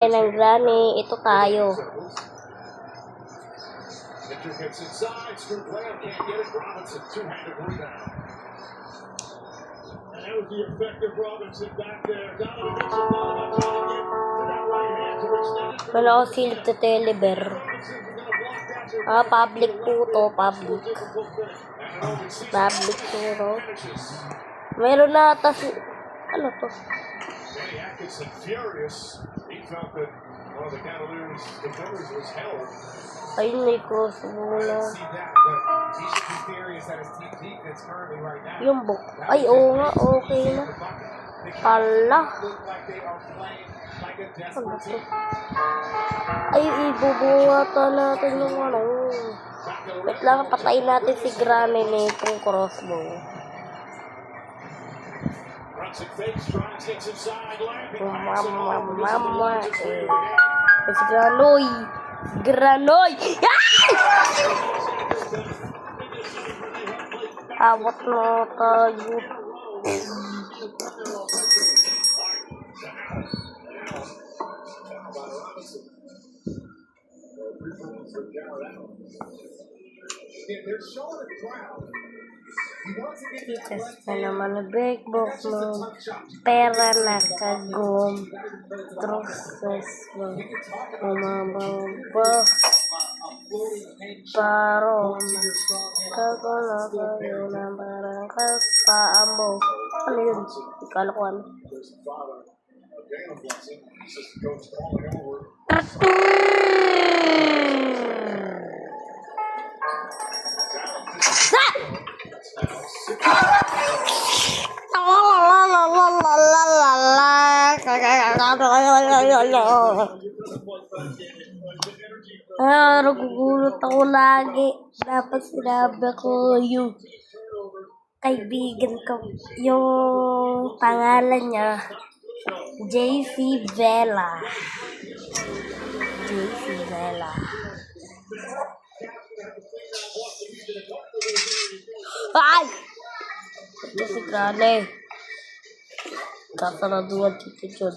ng Granny, ito tayo. Wala ko silip sa Teleber. Public po to, public. Public po to. Meron na ata si... Ano to? Ayun, may cross muna. Yung book. Ay, oo nga, okay na. Ala. Ano to? Ay, ibubungata natin yung ano. Wait lang, patayin natin si Granny na itong crossbow. Mama. Si Granoy. Granoy. Abot na tayo. Titas na naman na break box mo. Pera na kagum. Trusses mo. Umababa. Paro. Kagola kayo na parang kapaan mo. Ano yun? Ikala ko ano. Nagugulat ako lagi. Dapat sinabi ko yung kaibigan ko, yung pangalan niya, JC Vela. JC Vela. Ay! Ito si Granny. Kakaraduan dito dyan.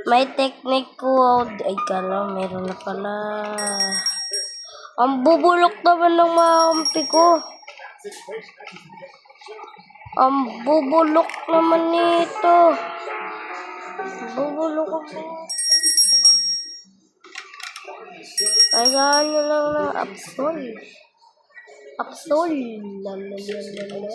May technique ko. Ay, kala, meron na pala. Ang bubulok naman ng mga kampi ko. Ang bubulok naman nito. Bubulok ako. Kailangan nyo lang ng Absol. Absol. Lalalala.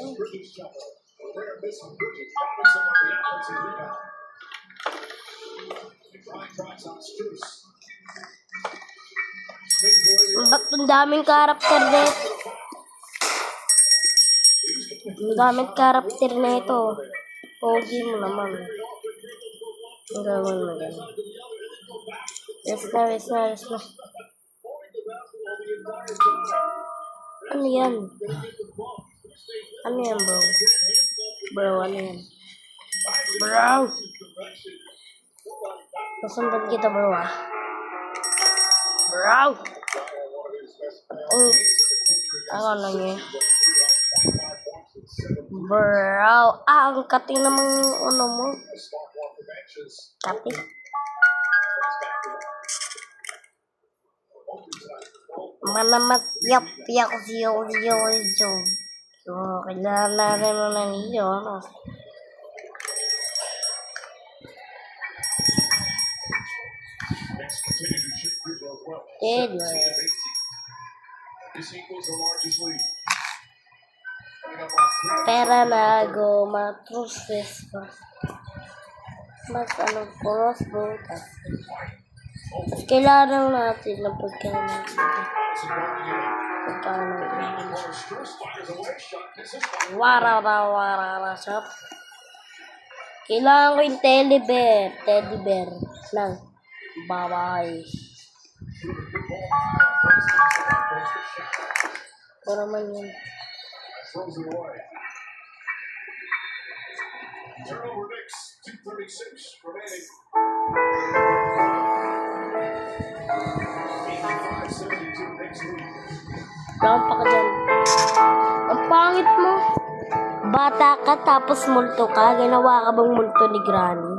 Ba't ang daming karakter dito? Ang daming karakter na ito. Pogi mo naman. Ang gawin mo yan. Yes na. Ano yan? Ano yan, bro? Bro, ano yan? Bro! Nasundan kita, bro, ah. Bro! Ano lang yun? Bro! Ang kating namang ano mo. Kating? Manamat yap siyo. So, kailangan natin mo na niyo, ano? Pera na go matrusses pa. Mas anong crossbow kasi. Kailangan natin ng pagkain. Wara shop. Kailangan ko yung teddy bear lang. Bye-bye. Ito naman yun. Dapat pa ka dyan. Ang pangit mo. Bata ka tapos multo ka. Ginawa ka bang multo ni Granny?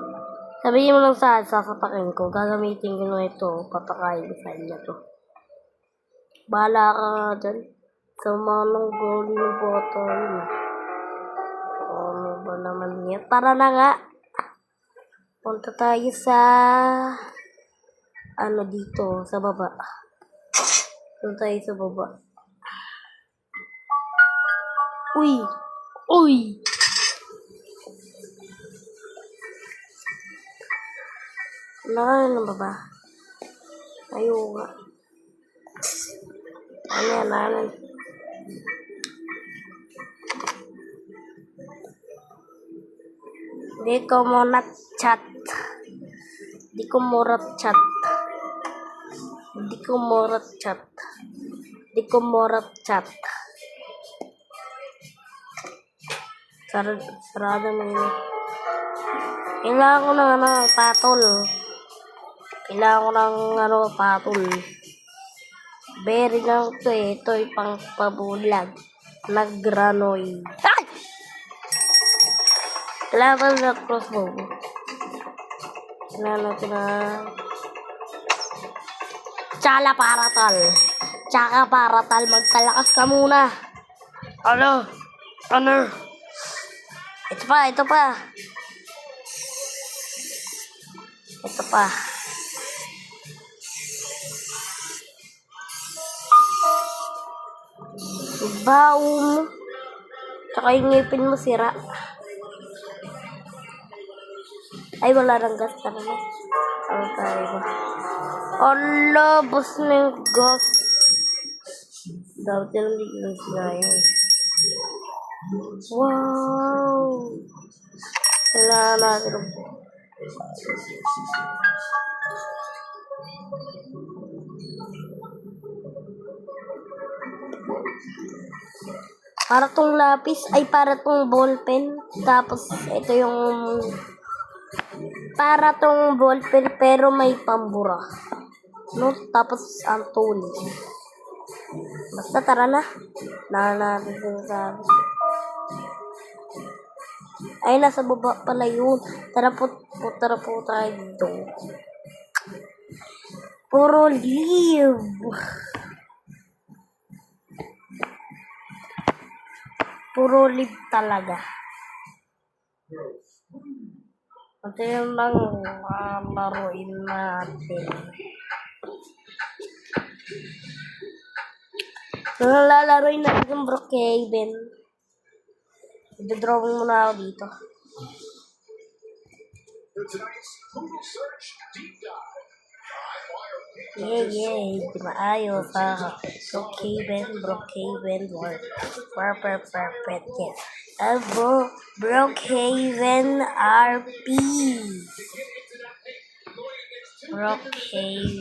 Sabihin mo lang saan sasapakin ko. Gagamitin ko na ito. Papakain ko sa inyo to. Bahala ka nga dyan. Sa manong goli ng boto yun. Ano ba naman yan? Tara na nga. Punta tayo sa dito, sa baba. Punta tayo sa baba. Uy! Uy! Ano ba ba? Ayaw nga. Ano. Di ko muna chat. Di ko morat chat. Sarado mo yun. Kailangan ko ng patol. Patol. Very lang to eh. Ito'y pang pabulag. Nagranoy. Ay! Kailangan na crossbow. Kailangan natin na Tsaka paratal. Magkalakas ka muna. Ano? Ito pa. Baum. Tsaka yung ngipin mo sira. Ay, wala nang gas ka naman. Okay. Allah, bus na yung gas. Dapat yung hindi lang sila yan. Wow! Kailangan natin. Para tong lapis, para tong ballpen. Tapos, ito yung para tong ballpen pero may pambura. No? Tapos, ang tulis. Basta tara na. Natin sinasabi. Ay, nasa baba pala yun. Tara po tayo dito. Puro live. Puro live talaga. Ito yung lang laruin natin. Lalaroin natin yung Brookhaven. I-drawing muna ako dito. Yay. Di maayos ha. Brookhaven work. Perfect. Yes. Brookhaven RP. Brookhaven.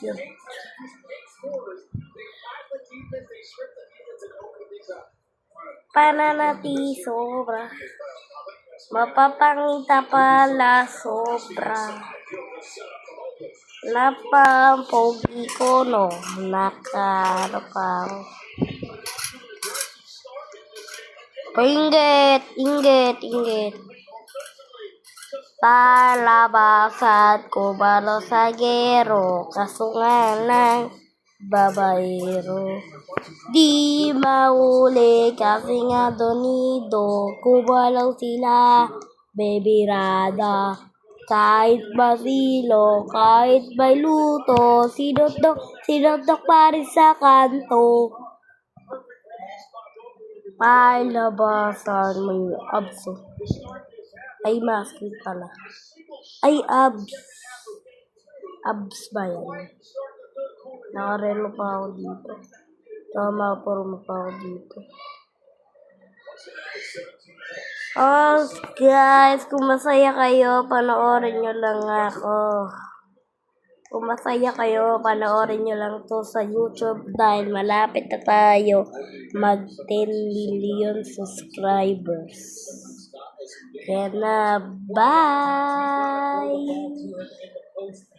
Yun. Pananati sobra. Mapapangita pala sobra. Napampogi ko no. Nakarapang. Inggit. Palabasan ko balo sa gero. Kasungan ng babayero. Di mauli kasi nga donido. Kubalaw sila, baby rada. Kahit basilo, kahit may luto. Sinodok pa rin sa kanto. Palabasan mo yung abs. Ay, masking pala. Ay, abs. Abs ba yan? Nakarelo pa ako dito. Tama pa ako dito. Guys, kung masaya kayo, panoorin nyo lang ako. Kung masaya kayo, panoorin nyo lang to sa YouTube dahil malapit na tayo mag 10 million subscribers. Kaya na, bye!